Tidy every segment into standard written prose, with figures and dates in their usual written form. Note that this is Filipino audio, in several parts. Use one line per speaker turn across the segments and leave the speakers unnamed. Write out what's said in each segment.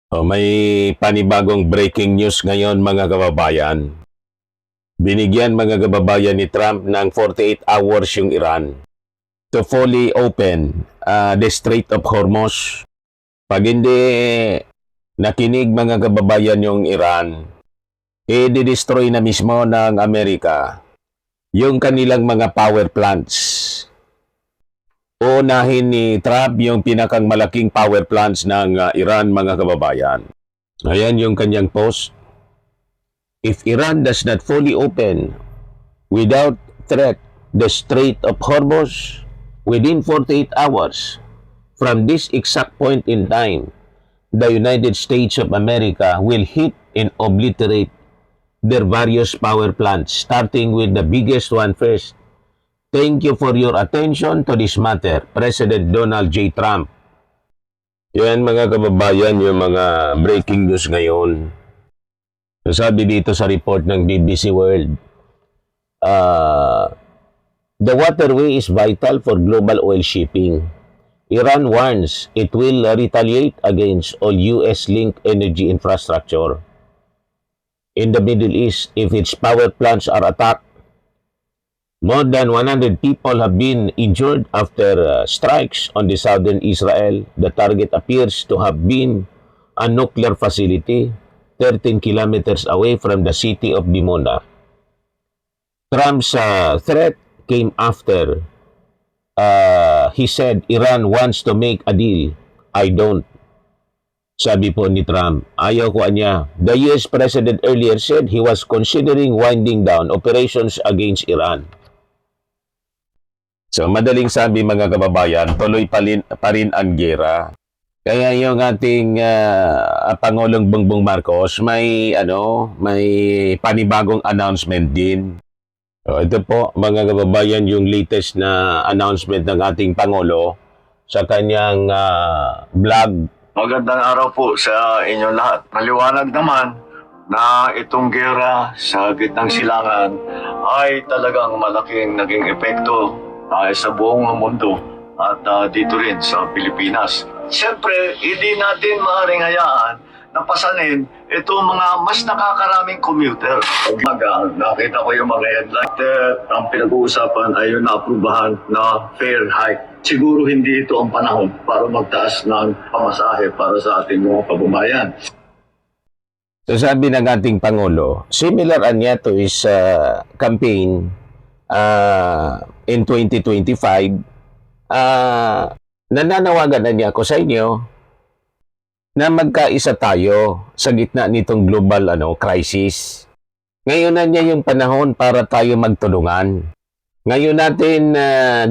May panibagong breaking news ngayon mga kababayan. Binigyan mga kababayan ni Trump ng 48 hours yung Iran to fully open the Strait of Hormuz. Pag hindi nakinig mga kababayan yung Iran, i-destroy na mismo ng Amerika yung kanilang mga power plants. Unahin ni Trump yung pinakang malaking power plants ng Iran mga kababayan. Ayan yung kanyang post. If Iran does not fully open without threat the Strait of Hormuz within 48 hours from this exact point in time, the United States of America will hit and obliterate their various power plants, starting with the biggest one first. Thank you for your attention to this matter, President Donald J. Trump. Yan mga kababayan, yung mga breaking news ngayon. Sabi dito sa report ng BBC World, the waterway is vital for global oil shipping. Iran warns it will retaliate against all US-linked energy infrastructure. In the Middle East, if its power plants are attacked, more than 100 people have been injured after strikes on the southern Israel. The target appears to have been a nuclear facility 13 kilometers away from the city of Dimona. Trump's threat came after he said Iran wants to make a deal. I don't. Sabi po ni Trump, ayaw ko niya. The US President earlier said he was considering winding down operations against Iran. So, madaling sabi mga kababayan, tuloy pa rin ang gera. Kaya yung ating Pangulong Bongbong Marcos may panibagong announcement din. So, ito po mga kababayan yung latest na announcement ng ating Pangulo sa kanyang vlog.
Magandang araw po sa inyong lahat. Maliwanag naman na itong gera sa gitnang silangan ay talagang malaking naging epekto sa buong mundo at dito rin sa Pilipinas. Siyempre, hindi natin maaaring hayaan na pasanin itong mga mas nakakaraming commuter. Umaga, nakita ko yung mga headline. Ang pinag-uusapan ay yung naaprubahan na fare hike. Siguro hindi ito ang panahon para magtaas ng pamasahe para sa ating mga kababayan.
So sabi ng ating Pangulo, similar anya to his campaign in 2025, nananawagan na niya ako sa inyo na magkaisa tayo sa gitna nitong global crisis. Ngayon na niya yung panahon para tayo magtulungan. Ngayon natin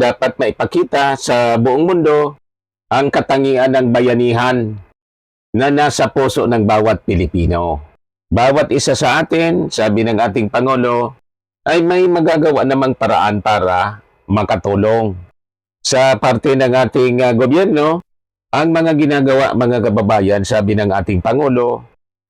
dapat maipakita sa buong mundo ang katangian ng bayanihan na nasa puso ng bawat Pilipino. Bawat isa sa atin, sabi ng ating Pangulo, ay may magagawa namang paraan para makatulong. Sa parte ng ating gobyerno, ang mga ginagawa mga kababayan, sabi ng ating Pangulo,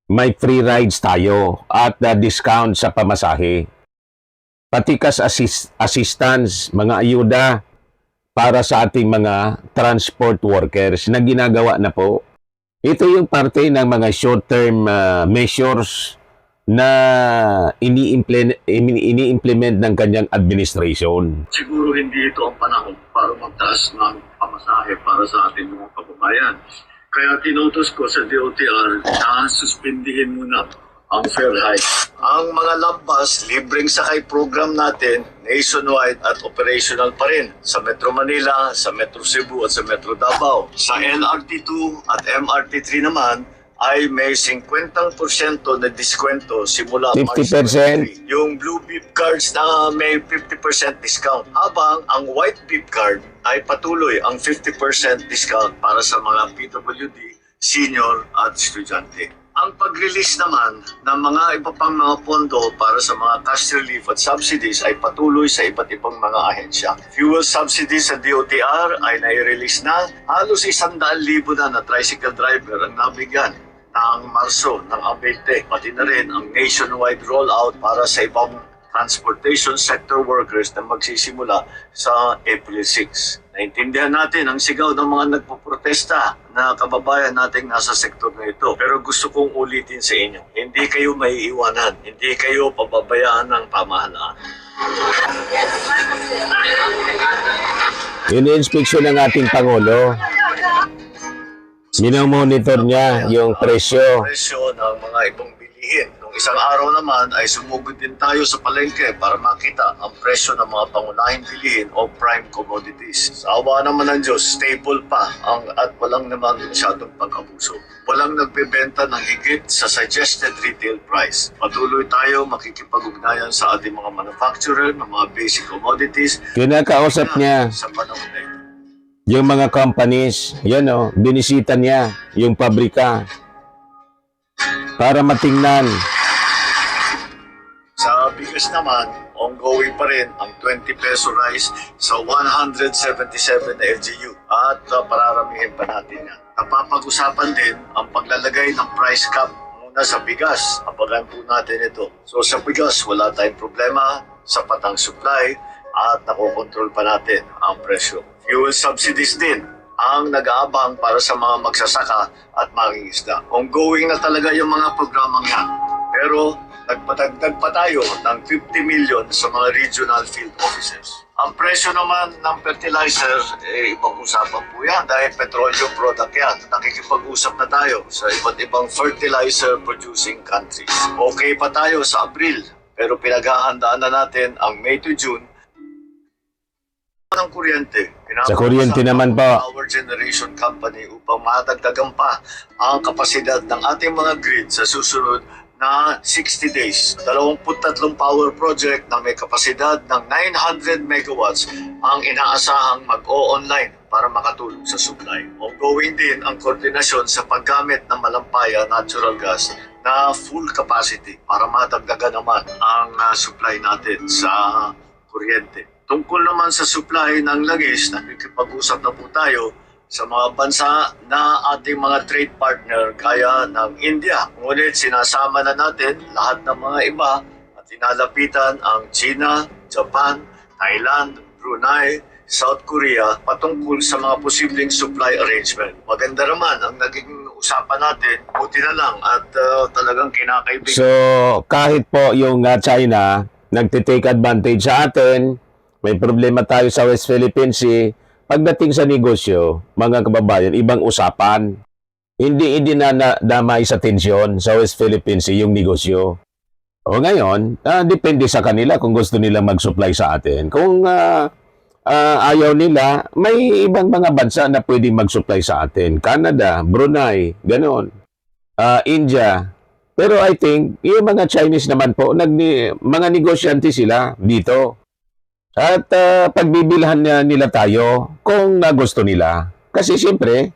may free rides tayo at discount sa pamasahe. Patikas assistance, mga ayuda para sa ating mga transport workers na ginagawa na po. Ito yung parte ng mga short-term measures na ini-implement ng kanyang administration.
Siguro hindi ito ang panahon para magtaas ng pamasahe para sa ating mga kababayan. Kaya tinutos ko sa DOTR na suspindihin muna ang fare hike. Ang mga lampas, libreng sakay program natin, nationwide at operational pa rin sa Metro Manila, sa Metro Cebu at sa Metro Davao. Sa LRT2 at MRT3 naman, ay may 50% na diskwento simula
50%.
Yung blue beep cards na may 50% discount. Habang ang white beep card ay patuloy ang 50% discount para sa mga PWD, senior at estudyante. Ang pag-release naman ng mga iba pang mga pondo para sa mga cash relief at subsidies ay patuloy sa iba't ibang mga ahensya. Fuel subsidies sa DOTR ay nai-release na. Halos 100,000 na tricycle driver ang nabigyan ng Marso ng Abete. Pati na rin ang nationwide rollout para sa ibang transportation sector workers na magsisimula sa April 6. Naintindihan natin ang sigaw ng mga nagpoprotesta na kababayan nating nasa sektor na ito. Pero gusto kong ulitin sa inyo, hindi kayo maiiwanan, hindi kayo pababayaan ng pamahalaan.
Ini-inspeksyon ng ating Pangulo. Minomonitor niya yung presyo.
Presyo ng mga ibang bilihin. Nung isang araw naman ay sumugod din tayo sa palengke para makita ang presyo ng mga pangunahing bilihin o prime commodities. Sa awa naman ng Diyos, stable pa at walang naman masyadong pag-abuso. Walang nagbebenta ng higit sa suggested retail price. Patuloy tayo makikipag-ugnayan sa ating mga manufacturer ng mga basic commodities
Kinakausap niya
sa panahon na ito.
yung mga companies. Yan o, binisita niya yung pabrika para matingnan.
Sa bigas naman, ongoing pa rin ang 20 peso rice sa 177 na LGU at pararamihin pa natin yan. Napapag-usapan din ang paglalagay ng price cap muna sa bigas. Apagan po natin ito. So sa bigas, wala tayong problema, sapat ang supply at nakokontrol pa natin ang presyo. Fuel subsidies din ang nag-aabang para sa mga magsasaka at mangingisda. Ongoing na talaga yung mga programang yan. Pero nagpatagdag pa tayo ng 50 million sa mga regional field offices. Ang presyo naman ng fertilizer, ibang usapan po yan dahil petroleum product yan. Nakikipag-usap na tayo sa iba't ibang fertilizer producing countries. Okay pa tayo sa April, pero pinaghahandaan na natin ang May to June ng kuryente.
Sa kuryente naman po.
Power generation company upang madagdagan pa ang kapasidad ng ating mga grid sa susunod na 60 days. 23 power project na may kapasidad ng 900 megawatts ang inaasahang mag-o-online para makatulong sa supply. Ongoing din ang koordinasyon sa paggamit ng malampaya natural gas na full capacity para madagdagan naman ang supply natin sa kuryente. Tungkol naman sa supply ng langis, nakikipag-usap na po tayo sa mga bansa na ating mga trade partner gaya ng India. Ngunit sinasama na natin lahat ng mga iba at inalapitan ang China, Japan, Thailand, Brunei, South Korea patungkol sa mga posibleng supply arrangement. Maganda naman ang naging usapan natin. Buti na lang at talagang kinakaibigan.
So, kahit po yung China nagtitake advantage sa atin, may problema tayo sa West Philippine Sea, pagdating sa negosyo, mga kababayan, ibang usapan. Hindi na damay sa tensyon sa West Philippine Sea yung negosyo. O ngayon, depende sa kanila kung gusto nila mag-supply sa atin. Kung ayaw nila, may ibang mga bansa na pwedeng mag-supply sa atin. Canada, Brunei, ganon. India. Pero I think, yung mga Chinese naman po, mga negosyante sila dito. At pagbibilhan nila tayo kung gusto nila. Kasi siyempre,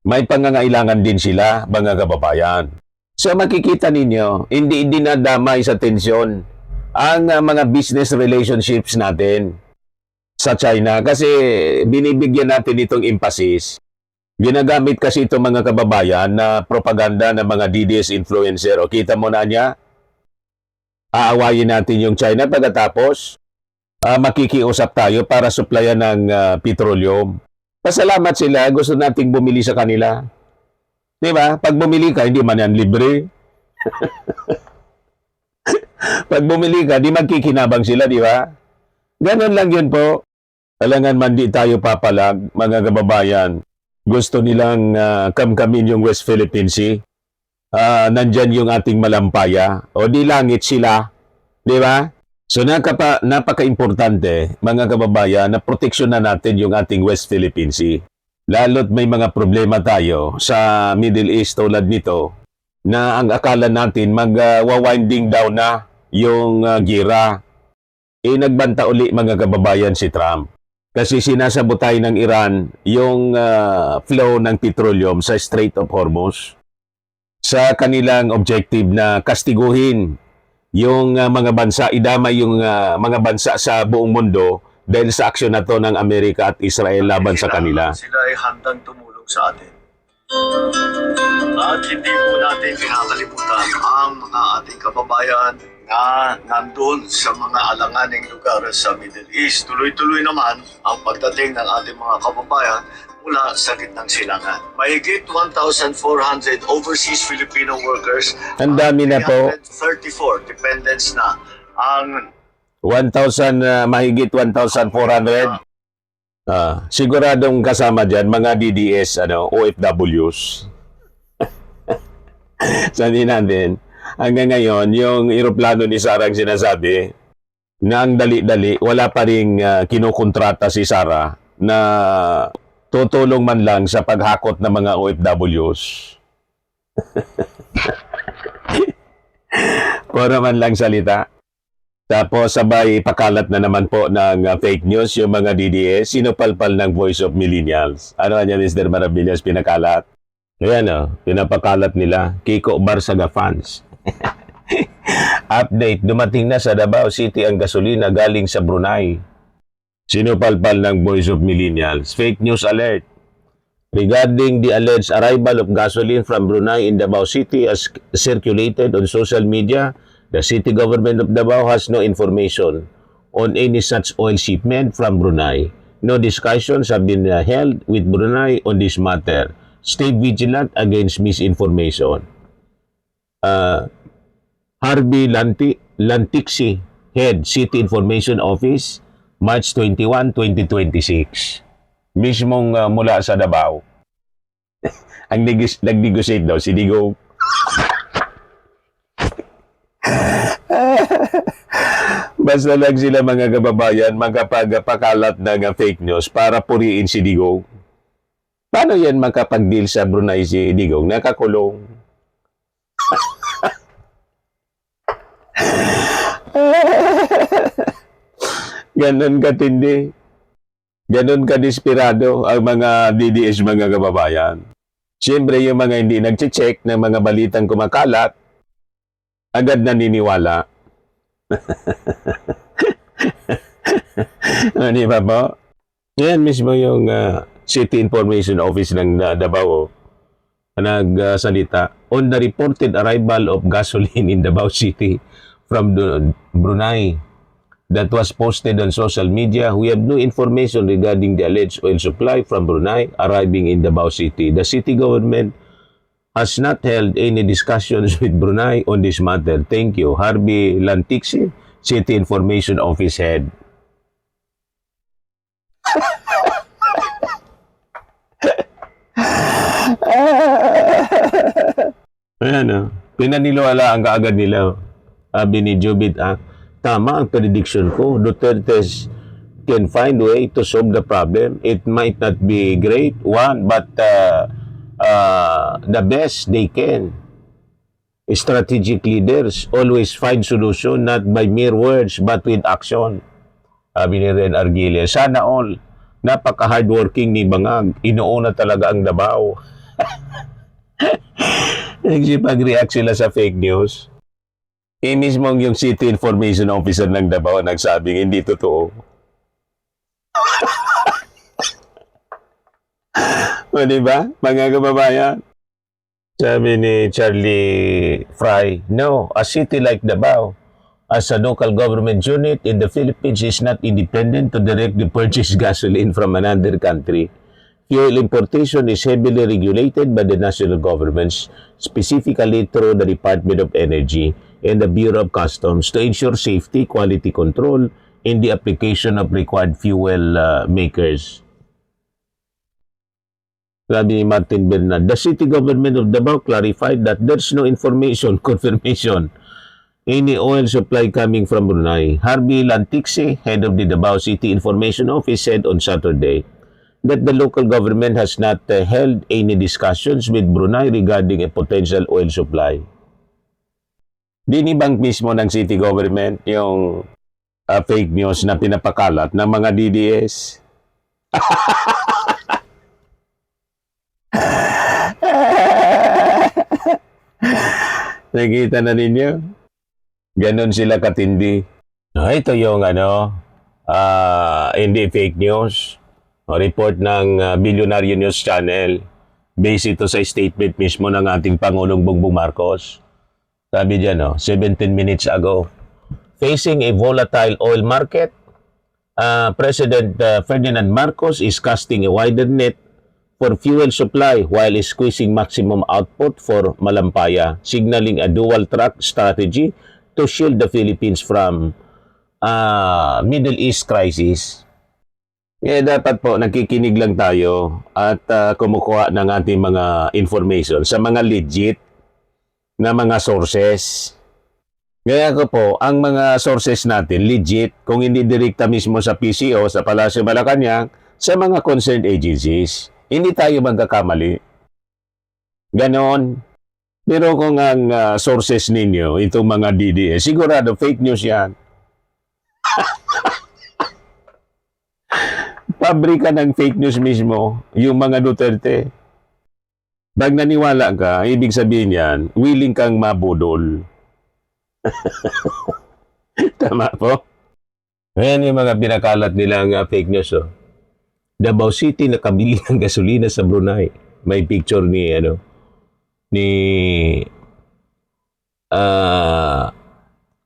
may pangangailangan din sila, mga kababayan. So makikita ninyo, hindi dinadamay sa tensyon ang mga business relationships natin sa China. Kasi binibigyan natin itong emphasis. Ginagamit kasi itong mga kababayan na propaganda ng mga DDS influencer. O kita mo na niya, aawayin natin yung China pagkatapos makikiusap tayo para supplyan ng petroleum. Pasalamat sila, gusto nating bumili sa kanila. Di ba? Pag bumili ka, hindi man yan libre. Pag bumili ka, di magkikinabang sila, di ba? Ganon lang yun po. Alangan man di tayo papalag, mga kababayan. Gusto nilang kamkamin yung West Philippine Sea. Nandyan yung ating malampaya. O di langit sila. Di ba? So napaka-importante, mga kababayan, na proteksyon na natin yung ating West Philippine Sea. Lalo't may mga problema tayo sa Middle East tulad nito na ang akala natin mag-winding down na yung gira. Nagbanta uli, mga kababayan, si Trump. Kasi sinasabotay ng Iran yung flow ng petroleum sa Strait of Hormuz sa kanilang objective na kastiguhin yung mga bansa, idamay yung mga bansa sa buong mundo dahil sa aksyon na to ng Amerika at Israel laban sa kanila.
Sila ay handang tumulong sa atin. At hindi po natin kinakalimutan ang mga ating kababayan na nandun sa mga alanganing lugar sa Middle East. Tuloy-tuloy naman ang pagdating ng ating mga kababayan mula sa gitnang silangan. Mahigit 1,400 overseas Filipino workers,
Ang dami na po.
34 dependents na ang
1,000, mahigit 1,400. Siguradong kasama dyan, mga DDS, OFWs. Sabi natin, hanggang ngayon, yung eroplano ni Sarah ang sinasabi, na ang dali-dali, wala pa rin kinukontrata si Sarah na tutulong man lang sa paghakot ng mga OFWs. Para man lang salita. Tapos sabay pakalat na naman po ng fake news yung mga DDS, sinupalpal ng Voice of Millennials. Ano niya, Mr. Maravillas, pinakalat? Ayan pinapakalat nila, Kiko Barsaga fans. Update, dumating na sa Davao City ang gasolina galing sa Brunei. Sinupalpal ng Voice of Millennials. Fake news alert. Regarding the alleged arrival of gasoline from Brunei in Davao City as circulated on social media, the city government of Davao has no information on any such oil shipment from Brunei. No discussions have been held with Brunei on this matter. Stay vigilant against misinformation. Harvey Lantixi, Head City Information Office, March 21, 2026. Mismong mula sa Davao. Ang nag-negotiate daw si Digong. Basta lang sila mga kababayan magkapagpakalat ng fake news para puriin si Digong. Paano yan makapag-deal sa Brunei si Digong? Nakakulong. Ganon katindi. Ganon kadesperado ang mga DDS mga kababayan. Siyempre yung mga hindi nag-check ng mga balitang kumakalat, agad naniniwala. Di ba po? Yan mismo yung City Information Office ng Davao nagsalita. On the reported arrival of gasoline in Davao City from Brunei that was posted on social media, we have no information regarding the alleged oil supply from Brunei arriving in Davao City. The city government has not held any discussions with Brunei on this matter. Thank you. Harvey Lantixi, City Information Office Head. Ayan pinaniniwala ang kaagad nila. Sabi ni Jubit, tama ang prediction ko. Duterte can find a way to solve the problem. It might not be great one, but the best they can. Strategic leaders always find solution not by mere words but with action. Sabi ni Ren Argile, sana all. Napaka-hardworking ni Bangag. Inuuna talaga ang Davao. Nagsipag-react sila sa fake news. Mismong yung City Information Officer ng Davao nagsabing hindi totoo. O diba, mga kababayan? Sabi ni Charlie Fry, no, a city like Davao, as a local government unit in the Philippines is not independent to directly purchase gasoline from another country. Fuel importation is heavily regulated by the national governments, specifically through the Department of Energy and the Bureau of Customs to ensure safety, quality control in the application of required fuel makers. Sabi ni Martin Bernard, the city government of Davao clarified that there's no information, confirmation, any oil supply coming from Brunei. Harvey Lantixi, head of the Davao City Information Office, said on Saturday that the local government has not held any discussions with Brunei regarding a potential oil supply. Dinibang mismo ng city government yung fake news na pinapakalat ng mga DDS. Nakita na ninyo? Ganon sila katindi. Ito yung hindi fake news. Report ng Billionaire News Channel. Based ito sa statement mismo ng ating Pangulong Bongbong Marcos. Sabi dyan, 17 minutes ago. Facing a volatile oil market, President Ferdinand Marcos is casting a wider net for fuel supply while squeezing maximum output for Malampaya, signaling a dual-track strategy to shield the Philippines from Middle East crisis. Kaya dapat po nakikinig lang tayo at kumukuha ng ating mga information sa mga legit na mga sources. Kaya ko po, ang mga sources natin, legit, kung hindi direkta mismo sa PCO, sa Palasyo Malacanang, sa mga concerned agencies, hindi tayo magkakamali. Ganon. Pero kung ang sources ninyo, itong mga DDS, sigurado fake news yan. Pabrika ng fake news mismo, yung mga Duterte. Pag naniwala ka, ibig sabihin yan, willing kang mabudol. Tama po? Ayan yung mga pinakalat nilang fake news. Oh. Davao City nakabili ng gasolina sa Brunei. May picture ni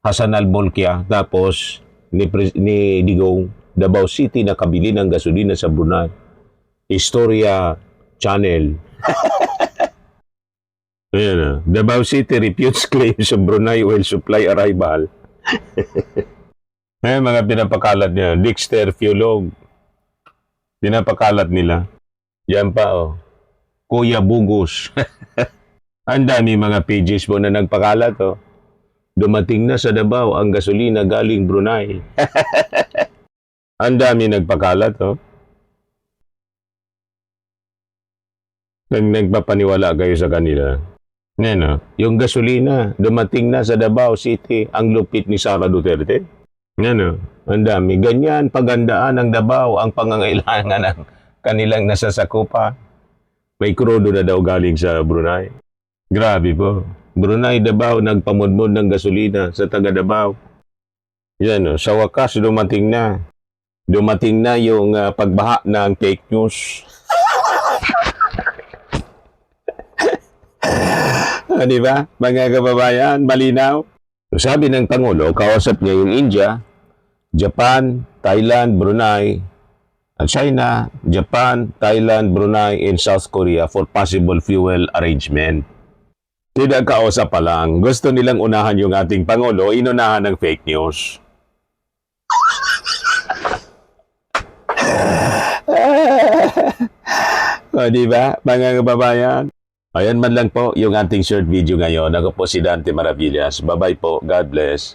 Hassan Al-Bolkiah, tapos ni Digong. Davao City nakabili ng gasolina sa Brunei. Historia Channel. Ayan, Davao City refutes claims of Brunei oil supply arrival. Ayan, mga pinapakalat niya. Dexter Fiolog. Pinapakalat nila. Yan pa, oh. Kuya Bugus. Ang dami mga pages mo na nagpakalat, oh. Dumating na sa Davao ang gasolina galing Brunei. Ang dami nagpakalat, oh. Nagpapaniwala kayo sa kanila. Yan, oh. Yung gasolina, dumating na sa Davao City, ang lupit ni Sara Duterte. Yan, oh. Ang dami. Ganyan, pagandaan ng Davao, ang pangangailangan ng kanilang nasasakupa. May krudo na daw galing sa Brunei. Grabe po. Brunei, Davao, nagpamudmod ng gasolina sa taga Davao. Yan, oh. Sa wakas, dumating na. Dumating na yung pagbaha ng fake news. Di ba? Mga kababayan, malinaw. Sabi ng Pangulo, kausap niya yung India, Japan, Thailand, Brunei, at China, Japan, Thailand, Brunei, and South Korea for possible fuel arrangement. Tidak kausap pa lang, gusto nilang unahan yung ating Pangulo, inunahan ng fake news. O, di ba, mga kababayan? Ayan man lang po yung ating short video ngayon. Ako po si Dante Maravillas. Bye-bye po. God bless.